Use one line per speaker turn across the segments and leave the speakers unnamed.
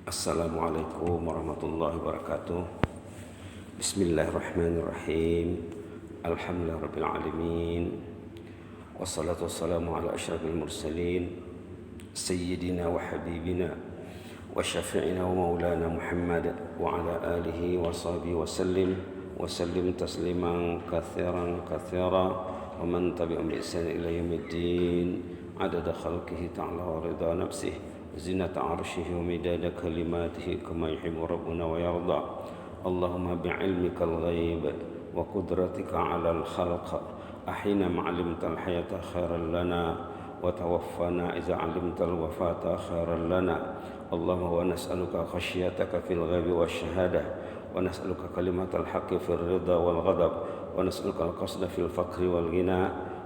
Assalamualaikum warahmatullahi wabarakatuh. Bismillahirrahmanirrahim. Alhamdulillahirabbil alamin. Wassalatu wassalamu ala asyrafil mursalin sayyidina wa habibina wa syafi'ina wa maulana Muhammad wa ala alihi wa sahbihi wa sallim tasliman katsiran wa man tabi'ahum bi ihsan ila yaumiddin adada khalqihi ta'ala wa ridha nafsihi زنة عرشه ومداد كلماته كما يحب ربنا ويرضى اللهم بعلمك الغيب وقدرتك على الخلق أحينا ما علمت الحياة خيرا لنا وتوفنا إذا علمت الوفاة خيرا لنا اللهم ونسألك خشيتك في الغيب والشهادة ونسألك كلمة الحق في الرضا والغضب ونسألك القصد في الفقر والغنى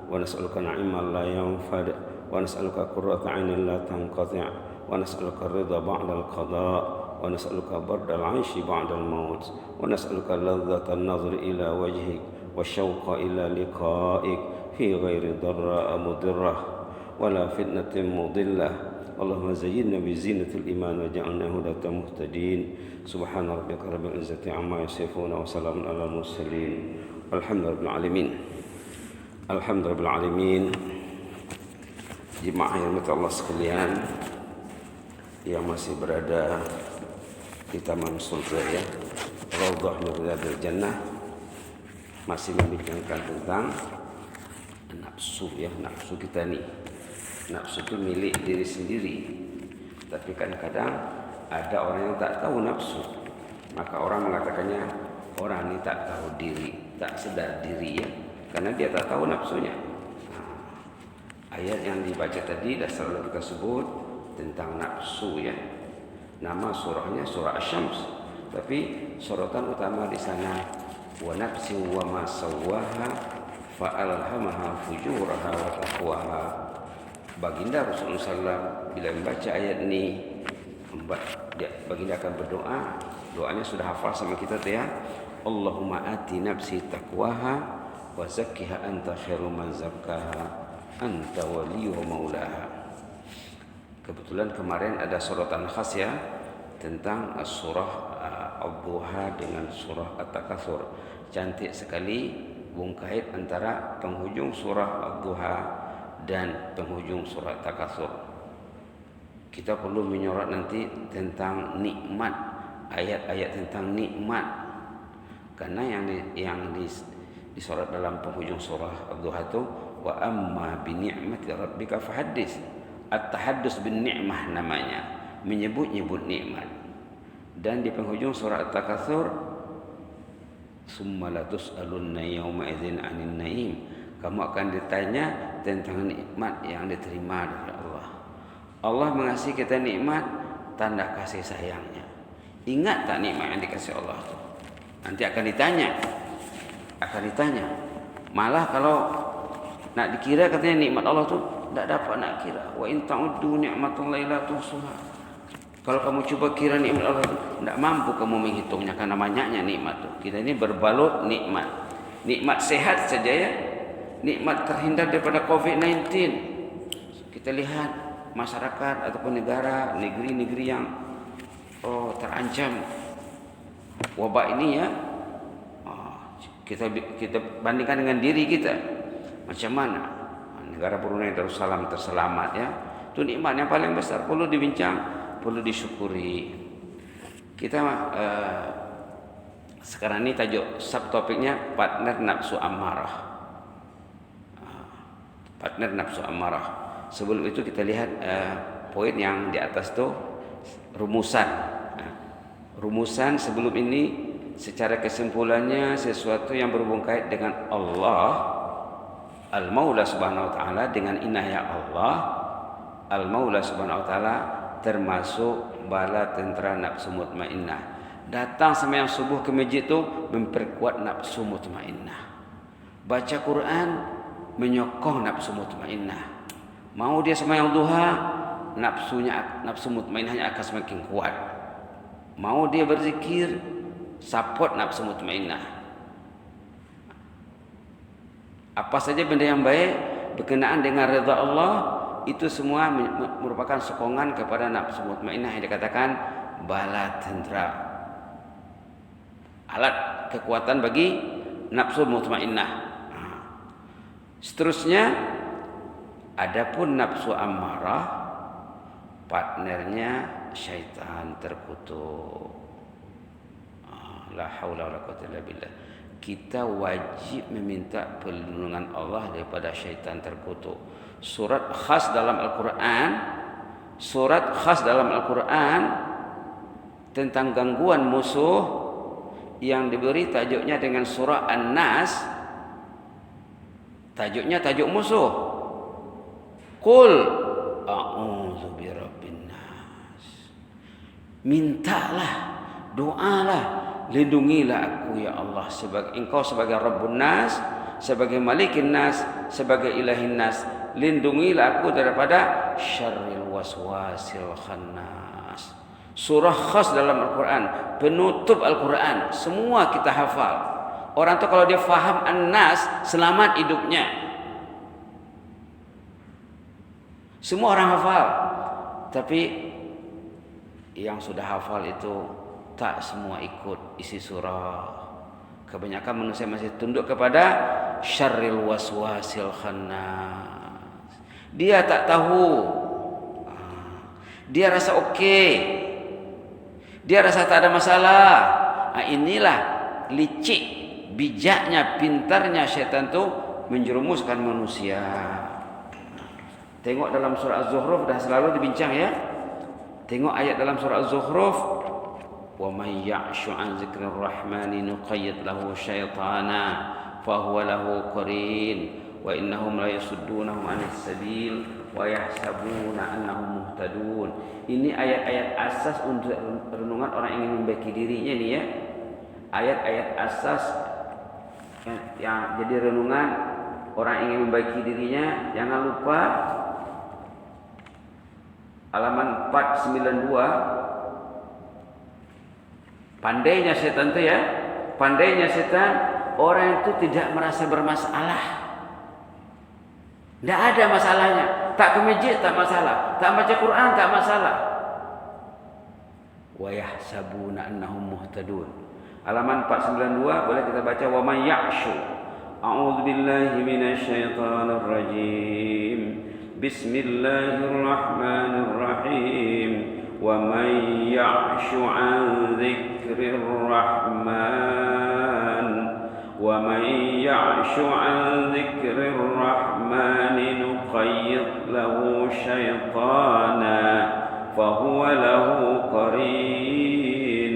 ونسألك نعيما لا ينفد ونسألك قرة عين لا تنقطع ونسألك الرضا بعد القضاء ونسألك برد العيش بعد الموت ونسألك لذة النظر إلى وجهك والشوق إلى لقائك في غير ضراء مضرة ولا فتنة مضلة اللهم زينا بزينة الإيمان وجعلنا هداة مهتدين سبحان ربك رب العزة عما يصفون وسلام على المرسلين الحمد لله رب العالمين الحمد لله رب العالمين. Jemaah yang dirahmati Allah sekalian yang masih berada di Taman Sultan Raudhah min Riyadil Jannah, masih membincangkan tentang nafsu ya, nafsu kita nih. Nafsu itu milik diri sendiri. Tapi kadang-kadang ada orang yang tak tahu nafsu. Maka orang mengatakannya orang ini tak tahu diri, tak sadar diri ya, karena dia tak tahu nafsunya. Ayat yang dibaca tadi dasar kita sebut tentang nafsu ya. Nama surahnya surah Asy-Syams, tapi sorotan utama di sana wa nafsin wa ma sawwaha fa alhamaha fujuraha wa taqwaha. Baginda Rasulullah SAW bila membaca ayat ini, baginda akan berdoa. Doanya sudah hafal sama kita tuh ya. Allahumma ati nafsi taqwaha wa zakkiha anta khairu man zakkaha anta waliyu maulaha. Kebetulan kemarin ada sorotan khas ya tentang surah Ad-Duha dengan surah At-Takatsur. Cantik sekali bungkait antara penghujung surah Ad-Duha dan penghujung surah At-Takatsur. Kita perlu menyorot nanti tentang nikmat, ayat-ayat tentang nikmat. Karena yang disorot dalam penghujung surah Ad-Duha itu wa amma bi ni'mati rabbika fahaddits. At-tahaddus bin ni'mah namanya, menyebut-nyebut nikmat. Dan di penghujung surah At-Takatsur summa la tus'alunna yawma idzin 'anil na'im. Kamu akan ditanya tentang nikmat yang diterima dari Allah. Allah mengasihi kita nikmat, tanda kasih sayangnya. Ingat tak nikmat yang dikasih Allah itu? Nanti akan ditanya. Malah kalau nak dikira katanya nikmat Allah tu tak dapat nak kira. Wa in ta'uddu ni'matallahi la tuhsuha. Kalau kamu cuba kira nikmat Allah tu, tak mampu kamu menghitungnya karena banyaknya nikmat tu. Kita ini berbalut nikmat. Nikmat sehat saja ya. Nikmat terhindar daripada COVID-19. Kita lihat masyarakat ataupun negeri-negeri yang terancam wabak ini ya. Kita bandingkan dengan diri kita. Macam mana negara Brunei Darussalam terselamat ya. Itu nikmat yang paling besar, perlu dibincang, perlu disyukuri. Kita sekarang ini tajuk subtopiknya partner nafsu ammarah. Partner nafsu ammarah. Sebelum itu kita lihat poin yang di atas itu rumusan. Rumusan sebelum ini secara kesimpulannya sesuatu yang berhubung kait dengan Allah Al-Maula Subhanahu wa taala, dengan inayah Allah Al-Maula Subhanahu wa taala termasuk bala tentera nafsu mutmainnah. Datang sembahyang subuh ke masjid tu memperkuat nafsu mutmainnah. Baca Quran menyokong nafsu mutmainnah. Mau dia sembahyang duha, nafsu mutmainnahnya akan semakin kuat. Mau dia berzikir, support nafsu mutmainnah. Apa saja benda yang baik berkenaan dengan redha Allah, itu semua merupakan sokongan kepada nafsu mutmainnah yang dikatakan bala tentera, alat kekuatan bagi nafsu mutmainnah. Seterusnya, adapun nafsu ammarah, partnernya syaitan terkutuk. La haula wala quwwata illa billah. Kita wajib meminta perlindungan Allah daripada syaitan terkutuk. Surat khas dalam Al-Quran tentang gangguan musuh yang diberi tajuknya dengan surah An-Nas. Tajuknya tajuk musuh. Qul a'udzu birabbin nas. Mintalah, doalah, lindungilah aku ya Allah, sebagai Engkau sebagai Rabbun Nas, sebagai Malikin Nas, sebagai Ilahin Nas. Lindungilah aku daripada syarril waswasil khannas. Surah khas dalam Al-Quran, penutup Al-Quran, semua kita hafal. Orang tu kalau dia faham An-Nas, selamat hidupnya. Semua orang hafal. Tapi yang sudah hafal itu tak semua ikut isi surah. Kebanyakan manusia masih tunduk kepada syarril waswasil khannas. Dia tak tahu. Dia rasa okey. Dia rasa tak ada masalah. Inilah licik, bijaknya, pintarnya syaitan tu menjerumuskan manusia. Tengok dalam surah Az-Zukhruf, dah selalu dibincang ya. Tengok ayat dalam surah Az-Zukhruf. Wa may ya'shu 'an dzikrir rahmani nuqayyid lahu syaitana fahuwa lahu qarin wa innahum la yasuddunahum 'anis sabil wa yahsabuna annahum muhtadun. Ini ayat-ayat asas untuk renungan orang ingin membaiki dirinya nih ya. Ayat-ayat asas yang jadi renungan orang ingin membaiki dirinya. Jangan lupa halaman 492. Pandainya setan itu ya. Pandainya setan, orang itu tidak merasa bermasalah. Tidak ada masalahnya. Tak ke masjid tak masalah. Tak baca Quran tak masalah. Wa yahsabuna annahum muhtadun. Halaman 492 boleh kita baca wa may ya'shu. A'udzu billahi minasy syaithanir rajim. Bismillahirrahmanirrahim. Wa may ya'shu 'an dzikrir rahman وَمَنْ يَعْشُ عَنْ ذِكْرِ الرَّحْمَنِ نُقَيِّضْ لَهُ شَيْطَانًا فَهُوَ لَهُ قَرِينٌ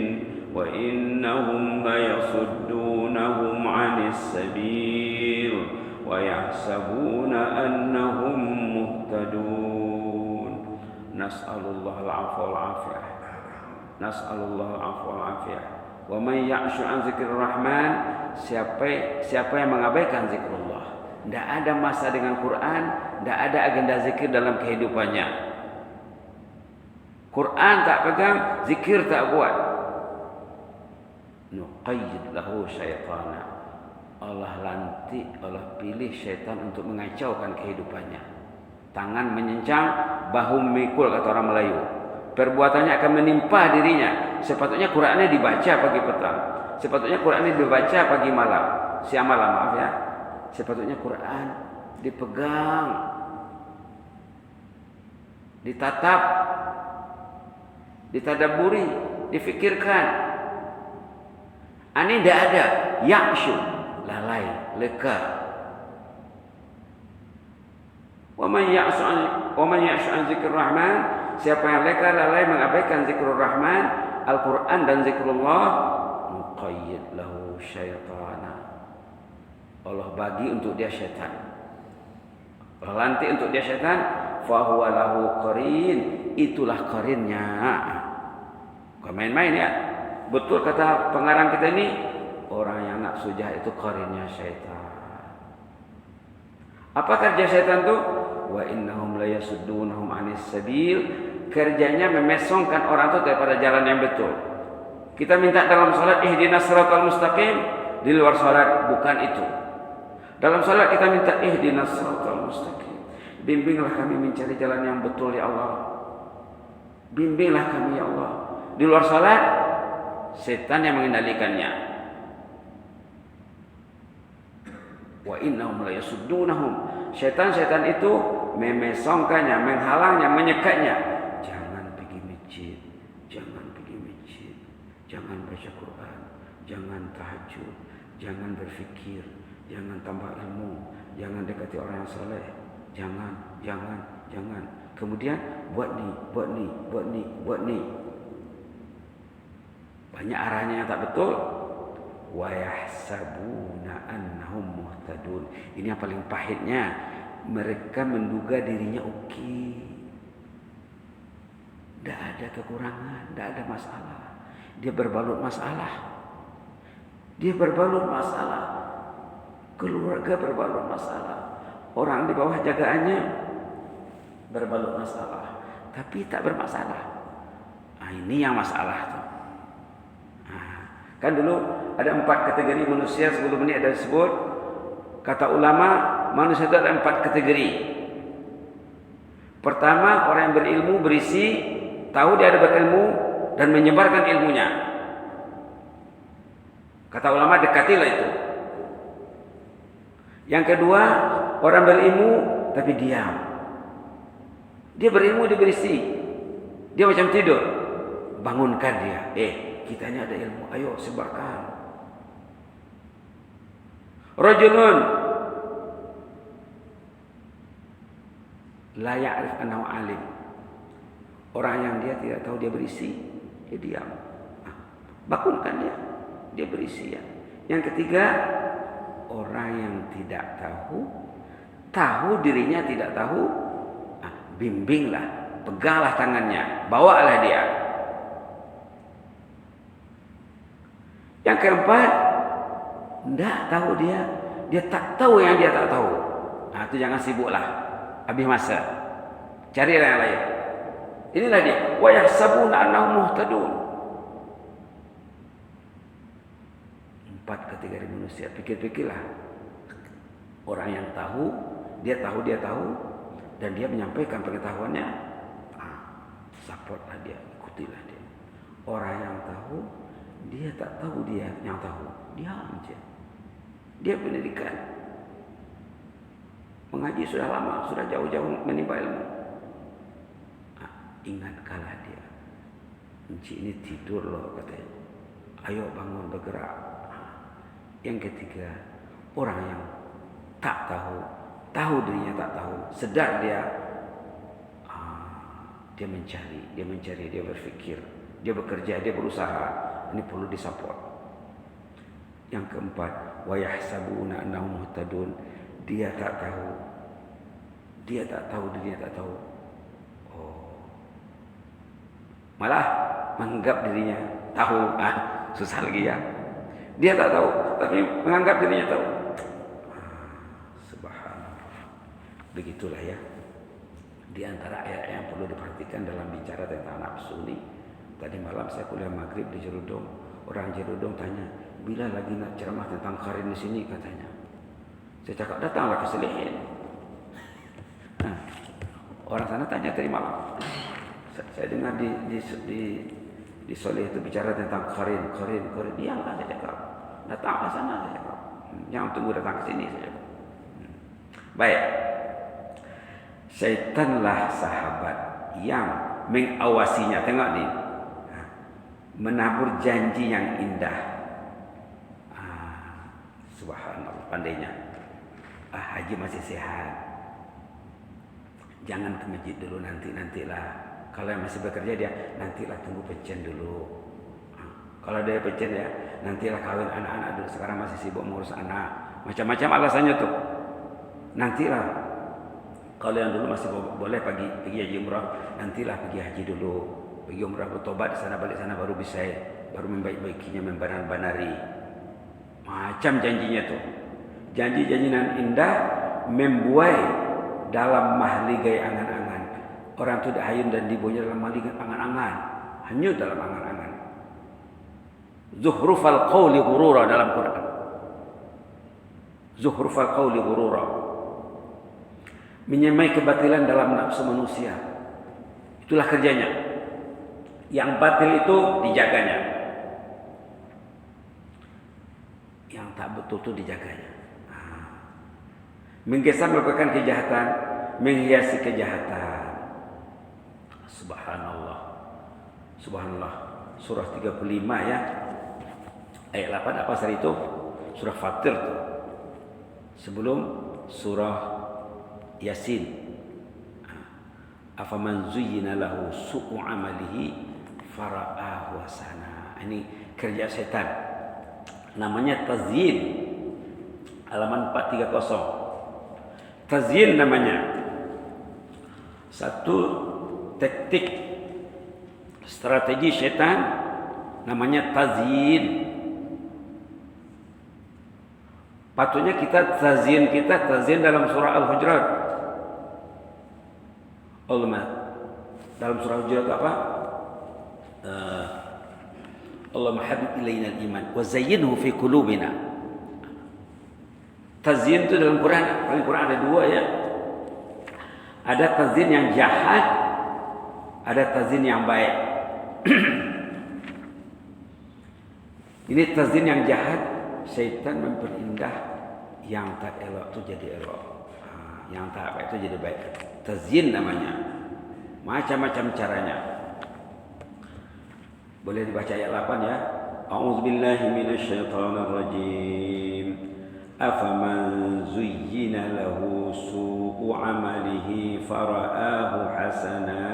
وَإِنَّهُمْ لَيَصُدُّونَهُمْ عَنِ السَّبِيلِ وَيَحْسَبُونَ أَنَّهُمْ مُهْتَدُونَ نَسْأَلُ اللَّهَ الْعَفْوَ وَالْعَافِيَةَ نَسْأَلُ اللَّهَ الْعَفْوَ وَالْعَافِيَةَ Wa may ya'shu 'an dzikrir rahman, siapa yang mengabaikan zikrullah. Tidak ada masa dengan Quran, tidak ada agenda zikir dalam kehidupannya. Quran tak pegang, zikir tak buat. Nuqayyid lahu syaitana. Allah lantik, Allah pilih syaitan untuk mengacaukan kehidupannya. Tangan menyencang, bahu memikul kata orang Melayu. Perbuatannya akan menimpa dirinya. Sepatutnya Qurannya dibaca pagi petang. Sepatutnya Qurannya dibaca pagi malam. Siang malam maaf ya. Sepatutnya Quran dipegang, ditatap, ditadaburi, difikirkan. Ini tidak ada. Ya'shu, lalai, leka. Wa man ya'shu an dzikrir rahman, siapa yang leka lalai mengabaikan zikrul rahman, Al-Quran dan zikrullah, muqayyid lahu syaitana. Allah bagi untuk dia syaitan. Allah lantik untuk dia syaitan. Fahuwa lahu qarin. Itulah qarinnya. Bukan main-main ya. Betul kata pengarang kita ini. Orang yang nafsu jahat itu qarinnya syaitan. Apa kerja syaitan itu? Wa innahum la yasuddunahum 'anis sabil. Kerjanya memesongkan orang itu daripada jalan yang betul. Kita minta dalam salat ihdinas siratal mustaqim, di luar salat bukan itu. Dalam salat kita minta ihdinas siratal mustaqim. Bimbinglah kami mencari jalan yang betul ya Allah. Bimbinglah kami ya Allah. Di luar salat, setan yang mengendalikannya. Wa innahum la yasuddunahum. Setan-setan itu memesongkannya, menghalangnya, menyekatnya. Jangan pergi masjid, jangan pergi masjid, jangan baca Quran, jangan tahajud, jangan berfikir, jangan tambah ilmu, jangan dekati orang yang saleh. Jangan. Kemudian buat ni. Banyak arahnya yang tak betul. Wa yahsabuna annahum muhtadun. Ini yang paling pahitnya. Mereka menduga dirinya okey. Tak ada kekurangan, tak ada masalah. Dia berbalut masalah. Keluarga berbalut masalah. Orang di bawah jagaannya berbalut masalah, tapi tak bermasalah. Ini yang masalah tuh. Kan dulu ada 4 kategori manusia, sebelum ini ada disebut. Kata ulama, manusia itu ada 4 kategori. Pertama, orang yang berilmu, berisi, tahu dia ada berilmu dan menyebarkan ilmunya. Kata ulama, dekatilah itu. Yang kedua, orang berilmu tapi diam. Dia berilmu, dia berisi. Dia macam tidur. Bangunkan dia. Kita ini ada ilmu, ayo sebarkan. Rajulun la ya'rif annahu alim. Orang yang dia tidak tahu dia berisi, dia diam. Bangunkan dia, dia berisi ya. Yang ketiga, orang yang tidak tahu dirinya tidak tahu, bimbinglah, peganglah tangannya, bawalah dia. Yang keempat, tidak tahu dia tak tahu yang dia tak tahu. Itu jangan sibuklah, habis masa. Carilah yang lain. Inilah dia. Wa yahsabuna annahum muhtadun. 4 kategori manusia. Pikir-pikirlah. Orang yang tahu, dia tahu, dan dia menyampaikan pengetahuannya. Supportlah dia, ikutilah dia. Orang yang tahu, dia tak tahu dia yang tahu. Diam saja. Dia pendidikan. Mengaji sudah lama, sudah jauh-jauh menimba ilmu. Ingatkanlah dia. Encik ini tidur loh katanya. Ayo bangun bergerak. Yang ketiga, orang yang tak tahu dirinya tak tahu, sedar dia mencari, dia berfikir, dia bekerja, dia berusaha. Ini perlu disupport. Yang keempat, wa yahsabuna annahum muhtadun. Dia tak tahu dirinya tak tahu. Malah menganggap dirinya tahu. Susah lagi ya. Dia tak tahu, tapi menganggap dirinya tahu. Subhanallah. Begitulah ya. Di antara ayat yang perlu diperhatikan dalam bicara tentang nafsu ini. Tadi malam saya kuliah maghrib di Jerudong. Orang Jerudong tanya, bila lagi nak ceramah tentang karin di sini katanya. Saya cakap, datanglah ke Selihin. Orang sana tanya tadi malam. Saya dengar di Soleh itu bicara tentang karin. Iyalah saya cakap. Datang ke sana saya cakap. Jangan tunggu datang ke sini saya cakap. Baik. Syaitanlah sahabat yang mengawasinya. Tengok ni. Menabur janji yang indah. Subhanallah, pandainya. Haji masih sehat. Jangan ke masjid dulu, nantilah. Kalau yang masih bekerja dia, nantilah tunggu pencen dulu. Kalau dia pencen ya, nantilah kawin anak-anak dulu. Sekarang masih sibuk mengurus anak. Macam-macam alasannya tuh. Nantilah. Kalau yang dulu masih boleh pergi haji umrah, nantilah pergi haji dulu. Pergi umrah, bertobat di sana, balik sana baru bisa, baru membaik-baikinya, membanar-banari. Macam janjinya tuh. Janji-janji yang indah membuai dalam mahligai angan-angan. Orang itu dihayun dan dibuai dalam mahligai angan-angan. Hanyut dalam angan-angan. Zuhrufal qawli ghurura dalam Quran. Zuhrufal qawli ghurura. Menyamai kebatilan dalam nafsu manusia. Itulah kerjanya. Yang batil itu dijaganya. Yang tak betul itu dijaganya. Menggesa melakukan kejahatan, menghiasi kejahatan. Subhanallah. Subhanallah. Surah 35 ya. Ayat 8 apa surah itu? Surah Fatir tuh. Sebelum surah Yasin. Afaman zuyyina lahu su'u amalihi fara'ahu hasana. Ini kerja setan. Namanya tazyin. Halaman 430. Tazyin namanya. Satu taktik strategi setan namanya tazyin. Patutnya kita tazyin dalam surah Al-Hujurat. Dalam surah Al-Hujurat apa? Allah habib ilaina al-iman wa zayyinhu fi qulubina. Tazyin itu dalam Quran ada dua ya. Ada tazyin yang jahat, ada tazyin yang baik. Ini tazyin yang jahat, syaitan memperindah yang tak elok itu jadi elok, yang tak baik itu jadi baik. Tazyin namanya. Macam-macam caranya. Boleh dibaca ayat 8 ya. A'udzubillahi minasyaitonir rajim. Afaman zuyyina lahu su'u 'amalihi fara'ahu hasana.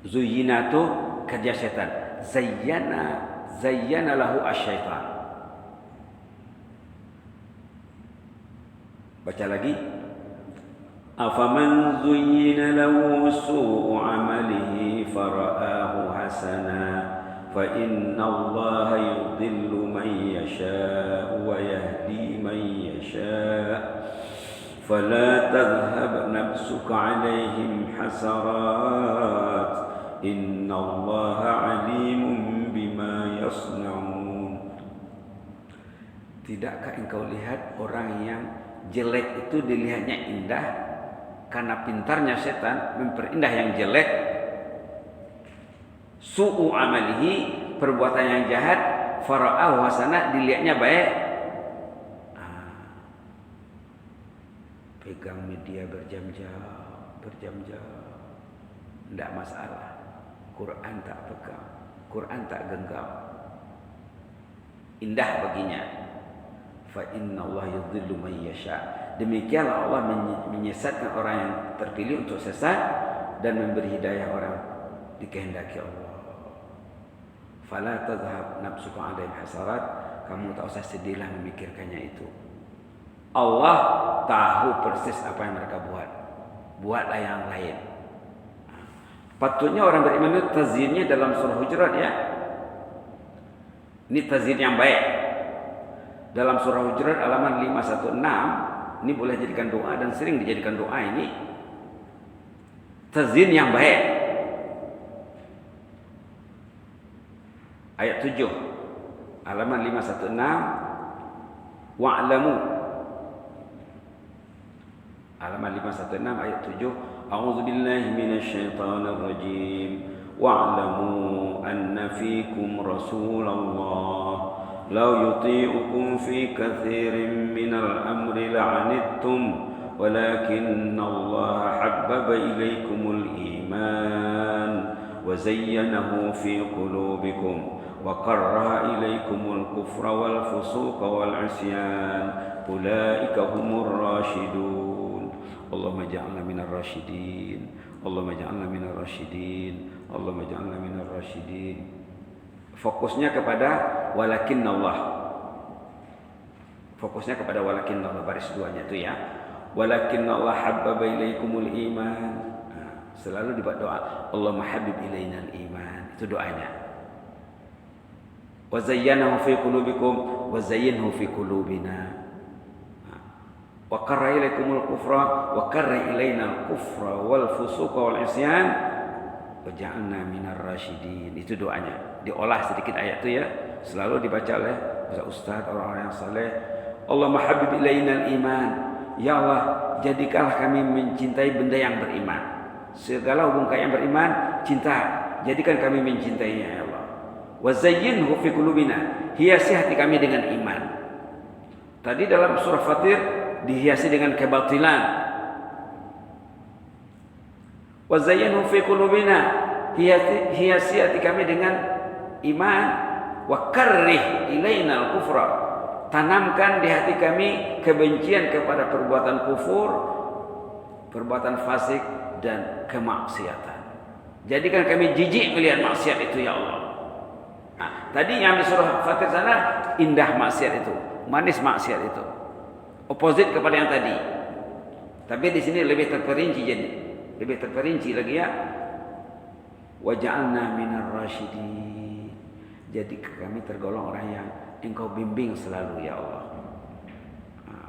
Zuyyina itu kerja setan. Zayyana lahu asy-syaitan. Baca lagi. Afaman zuyyina lahu su'u 'amalihi fara'ahu hasana. فإن الله يضل من يشاء ويهدي من يشاء فلا تذهب نفسك عليهم حسرات إن الله عليم بما يصنعون. Tidakkah engkau lihat orang yang jelek itu dilihatnya indah karena pintarnya setan memperindah yang jelek. Su'u amalihi, perbuatan yang jahat, fara'ahu hasanah, dilihatnya baik. Pegang media berjam-jam, tidak masalah. Quran tak pegang, Quran tak genggam, indah baginya. Fa inna Allah yudhillu man yasha. Demikianlah Allah menyesatkan orang yang terpilih untuk sesat dan memberi hidayah orang dikehendaki Allah. Fala tadhhab nafsuka 'alaihim hasarat. Kamu tak usah sedihlah memikirkannya itu. Allah tahu persis apa yang mereka buat. Buatlah yang lain. Patutnya orang beriman itu tazyinnya dalam surah Hujurat ya. Ini tazyin yang baik. Dalam surah Hujurat halaman 516, ini boleh dijadikan doa dan sering dijadikan doa ini. Tazyin yang baik. Ayat 7 halaman 516 wa'lamu halaman 516 ayat 7 a'udzubillahi minasyaitonir rajim wa'lamu anna fikum rasulullah law yuti'ukum fi katsirin minal amri la'anittum walakinna Allah habbaba ilaikumul iman wa zayyanahu fi qulubikum وَقَرَّهَ إِلَيْكُمُ الْكُفْرَ وَالْفُسُوقَ وَالْعِصْيَانَ أُولَئِكَ هُمُ الرَّاشِدُونَ اللهم اجعلنا من الراشدين اللهم اجعلنا من الراشدين اللهم اجعلنا من الراشدين. Fokusnya kepada walakinnallah. Fokusnya kepada walakinnallah, baris duanya itu ya. Walakinnallah habbaba ilaikumul iman. Selalu dibuat doa Allahumma habib ilainal iman. Itu doanya. Wa zayyanahu fi qulubikum wa zayyinhu fi qulubina. Wa karra ilaikumul kufra wa karra ilainal kufra wal fusuqa wal isyan wa ja'alna minar rasyidin. Itu doanya. Diolah sedikit ayat itu ya. Selalu dibaca oleh ustaz orang-orang yang saleh. Allahumma habib ilainal iman. Ya Allah, jadikanlah kami mencintai benda yang beriman. Segala hubungan yang beriman, cinta.
jadikan kami mencintainya ya Allah. Wa zayyinhu fi qulubina, hiasi hati kami dengan iman. Tadi dalam surah Fatir dihiasi dengan kebatilan. Wa zayyinhu fi qulubina, hiasi hati kami dengan iman. Wa karrih ilaina al-kufra, tanamkan di hati kami kebencian kepada perbuatan kufur, perbuatan fasik dan kemaksiatan. Jadikan kami jijik melihat maksiat itu ya Allah. Nah, tadi yang di surah Fatir sana indah maksiat itu, manis maksiat itu, opposite kepada yang tadi. Tapi di sini lebih terperinci, jadi lebih terperinci lagi ya. Waj'alna minar rasyidin, jadi kami tergolong orang yang Engkau bimbing selalu ya Allah. Nah,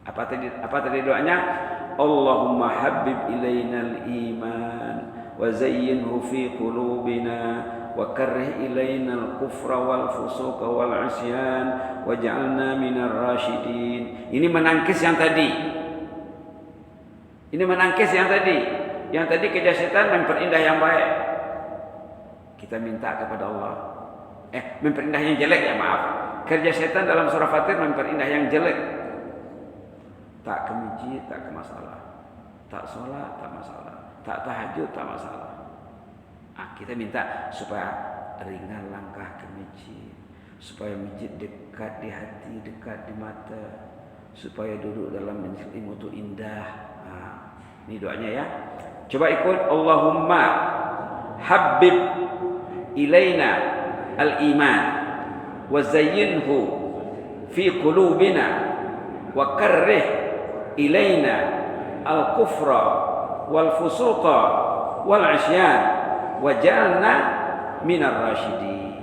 apa tadi doanya? Allahumma habib ilainal iman wa zayyinhu fi qulubina wa karrih ilainal kufra wal fusuqa wal isyan waj'alna minar rasyidin. Ini menangkis yang tadi. Ini menangkis yang tadi. Yang tadi kerja setan memperindah yang baik. Kita minta kepada Allah. Memperindah yang jelek ya, maaf. Kerja setan dalam surah Fatir memperindah yang jelek. Tak ke masjid, tak ke masalah. Tak sholat, tak masalah. Tak tahajud, tak masalah. Kita minta supaya ringan langkah ke masjid, supaya masjid dekat di hati, dekat di mata, supaya duduk dalam majlis ilmu itu indah. Ini doanya ya. Coba ikut. Allahumma habib ilaina al-iman wa zayyinhu fi qulubina wa karrih ilaina al-kufra wal fusuqa wal isyan waj'alna minar rasyidin.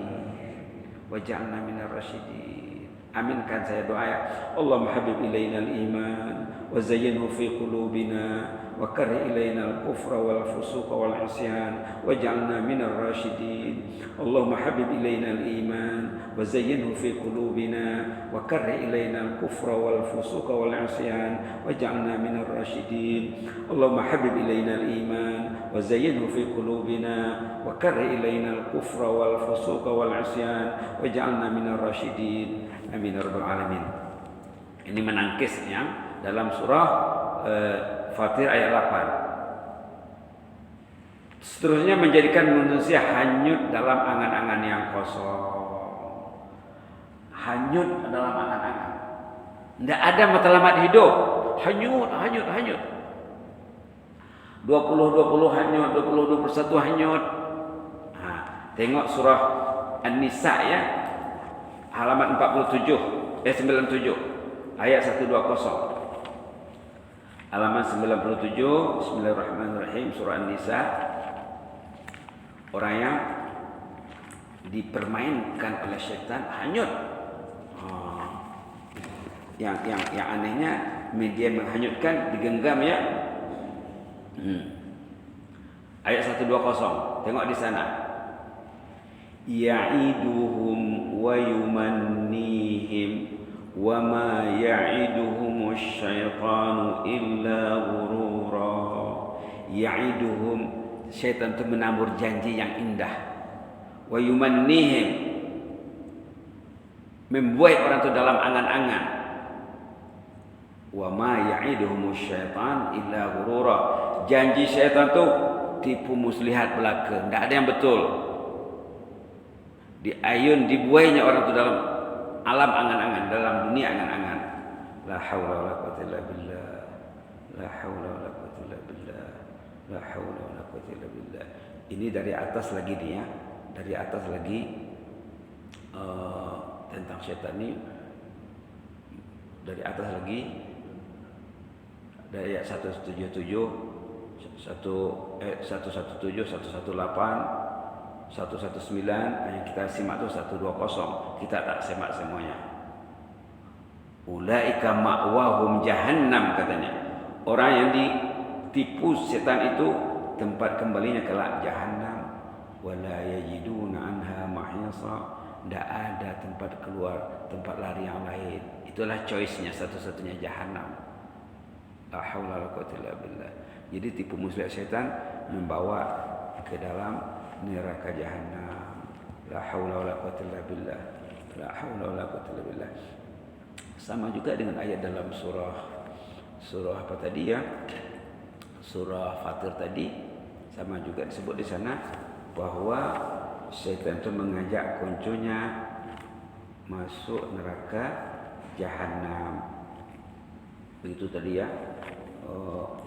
Waj'alna minar rasyidin. Aminkan saya doa ya. Allahumma habib ilaina al-iman wa zayyinhu fi qulubina wa karrih ilaina al-kufra wal fusuqa wal isyan waj'alna minar rasyidin. Allahumma habib ilaina al-iman wa zayyinhu fi qulubina wa karrih ilaina al-kufra wal fusuqa wal isyan waj'alna minar rasyidin. Allahumma habib ilaina al-iman wa zayyinhu fi qulubina wa karrih ilaina al-kufra wal fusuqa wal isyan waj'alna minar rasyidin. Amin ya rabbal alamin. Ini menangkis yang dalam surah Fatir ayat 8. Seterusnya menjadikan manusia hanyut dalam angan-angan yang kosong. Hanyut dalam angan-angan. Tidak ada matlamat hidup. Hanyut. 2020 hanyut, 2021 hanyut. Tengok surah An-Nisa ya. Halaman 97 ayat 120. Halaman 97, Bismillahirrahmanirrahim, surah An-Nisa. Orang yang dipermainkan oleh syaitan hanyut. Yang anehnya media menghanyutkan digenggam ya. Ayat 120. Tengok di sana. Ya'iduhum wa yumannihim wa ma ya'iduhum asyaitanu illa ghurura. Ya'iduhum, syaitan itu menabur janji yang indah. Wa yumannihim, membuat orang itu dalam angan-angan. Wa ma ya'iduhum asyaitan illa ghurura. Janji syaitan itu tipu muslihat belaka, tidak ada yang betul. Diayun, dibuainya orang itu dalam alam angan-angan, dalam dunia angan-angan. La haula wala quwwata illa billah. La haula wala quwwata illa billah. La haula wala quwwata illa billah. Ini dari atas lagi nih ya. Dari atas lagi tentang syaitan ini. Dari atas lagi dari ayat 177 117 118 119 yang kita simak itu 120. Kita tak simak semuanya. Ulaika ma'wahum jahannam katanya. Orang yang ditipu setan itu tempat kembalinya kelak jahannam. Wala yajiduna anha mahisa. Tidak ada tempat keluar, tempat lari yang lain. Itulah choice-nya satu-satunya jahannam. La haula wala quwwata illa billah. Jadi tipu muslihat setan membawa ke dalam neraka jahanam. La haula wala quwwata illa billah. La haula wala quwwata illa billah. Sama juga dengan ayat dalam surah apa tadi ya? Surah Fatir tadi, sama juga disebut di sana bahwa syaitan itu mengajak konconya masuk neraka jahanam. Begitu tadi ya.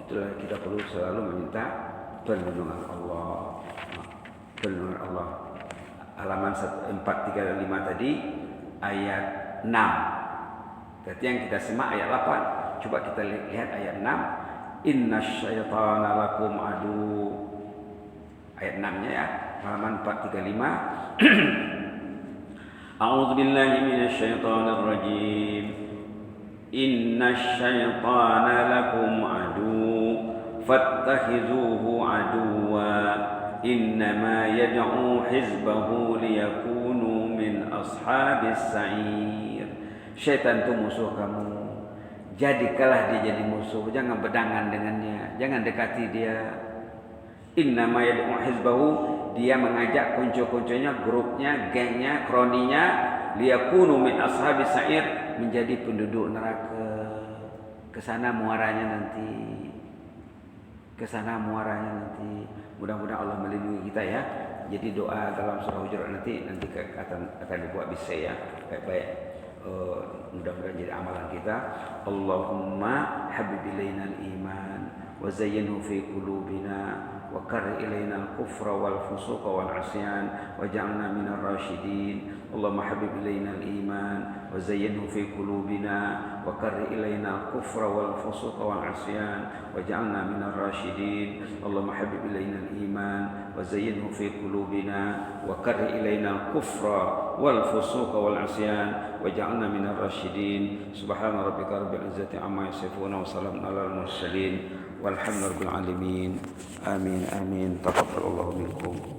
Itulah kita perlu selalu meminta perlindungan Allah. Perlindungan Allah. Halaman 435 tadi ayat 6. Berarti yang kita simak ayat 8. Coba kita lihat ayat 6. Innasyaitana lakum adu. Ayat 6-nya ya. Halaman 435. A'udzubillahi minasyaitonir rajim. Innasyaitana lakum adu. Fattakhizuhu aduwa. Innama yad'u hizbahu liyakunu min ashabis sa'ir. Syaitan itu musuh kamu. Jadikanlah dia jadi musuh, jangan berdangan dengannya, jangan dekati dia. Innama yad'u hizbahu, dia mengajak konco-konconya, grupnya, gengnya, kroninya, liyakunu min ashabis sa'ir, menjadi penduduk neraka. Kesana muaranya nanti. Kesana muaranya nanti. Mudah-mudahan Allah melindungi kita ya. Jadi doa dalam surah Hujurat nanti akan dibuat bisa ya, baik-baik. Mudah-mudahan jadi amalan kita. Allahumma habib ilaina al-iman wa zayyinhu fi qulubina wa karrih ilaina al-kufra wal fusuqa wal 'isyan waj'alna minar rasyidin. Allahumma habib ilaina al-iman wa zayyinhu fi qulubina wa karrih ilaina al-kufra wal fusuqa wal 'isyan waj'alna minar rasyidin. Allahumma habib ilaina al-iman wa zayyinhu fi qulubina wa karrih ilaina al-kufra wal fusuqa wal 'isyan waj'alna minar rasyidin. Subhana rabbika rabbil izzati amma yasifun wa salamun alal mursalin walhamdulillahi rabbil alamin. Amin amin. Taqabbalallahu minkum.